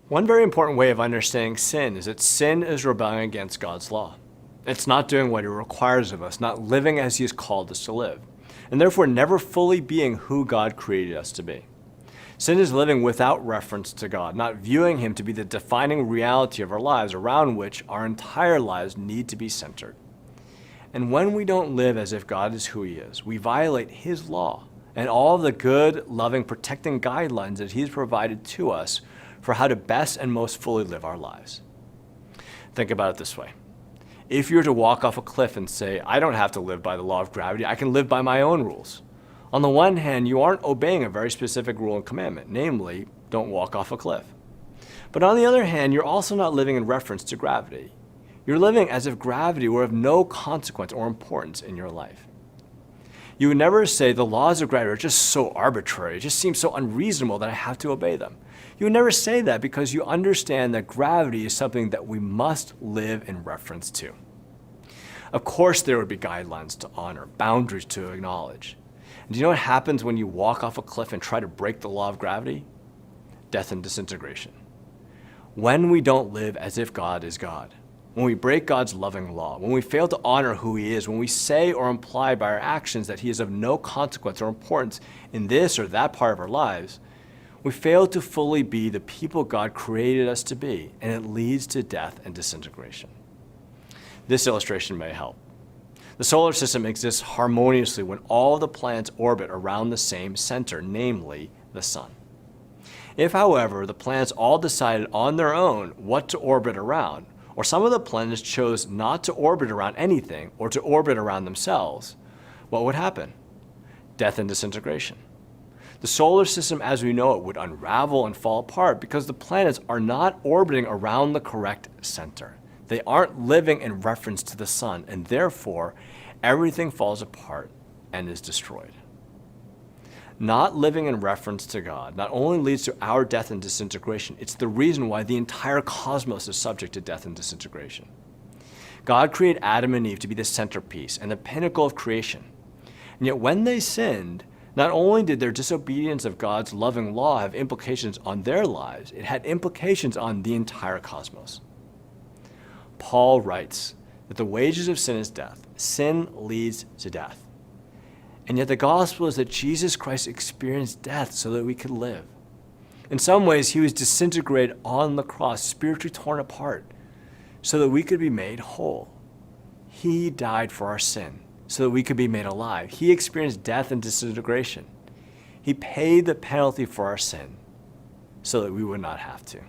One very important way of understanding sin is that sin is rebelling against God's law. It's not doing what He requires of us, not living as He has called us to live, and therefore never fully being who God created us to be. Sin is living without reference to God, not viewing Him to be the defining reality of our lives around which our entire lives need to be centered. And when we don't live as if God is who He is, we violate His law and all of the good, loving, protecting guidelines that He's provided to us for how to best and most fully live our lives. Think about it this way. If you were to walk off a cliff and say, I don't have to live by the law of gravity, I can live by my own rules. On the one hand, you aren't obeying a very specific rule and commandment, namely, don't walk off a cliff. But on the other hand, you're also not living in reference to gravity. You're living as if gravity were of no consequence or importance in your life. You would never say the laws of gravity are just so arbitrary, it just seems so unreasonable that I have to obey them. You would never say that because you understand that gravity is something that we must live in reference to. Of course, there would be guidelines to honor, boundaries to acknowledge. And do you know what happens when you walk off a cliff and try to break the law of gravity? Death and disintegration. When we don't live as if God is God, when we break God's loving law, when we fail to honor who He is, when we say or imply by our actions that He is of no consequence or importance in this or that part of our lives, we fail to fully be the people God created us to be, and it leads to death and disintegration. This illustration may help. The solar system exists harmoniously when all the planets orbit around the same center, namely the sun. If, however, the planets all decided on their own what to orbit around, or some of the planets chose not to orbit around anything or to orbit around themselves, what would happen? Death and disintegration. The solar system as we know it would unravel and fall apart because the planets are not orbiting around the correct center. They aren't living in reference to the sun, and therefore, everything falls apart and is destroyed. Not living in reference to God not only leads to our death and disintegration, it's the reason why the entire cosmos is subject to death and disintegration. God created Adam and Eve to be the centerpiece and the pinnacle of creation. And yet when they sinned, not only did their disobedience of God's loving law have implications on their lives, it had implications on the entire cosmos. Paul writes that the wages of sin is death. Sin leads to death. And yet the gospel is that Jesus Christ experienced death so that we could live. In some ways, He was disintegrated on the cross, spiritually torn apart, so that we could be made whole. He died for our sin so that we could be made alive. He experienced death and disintegration. He paid the penalty for our sin so that we would not have to.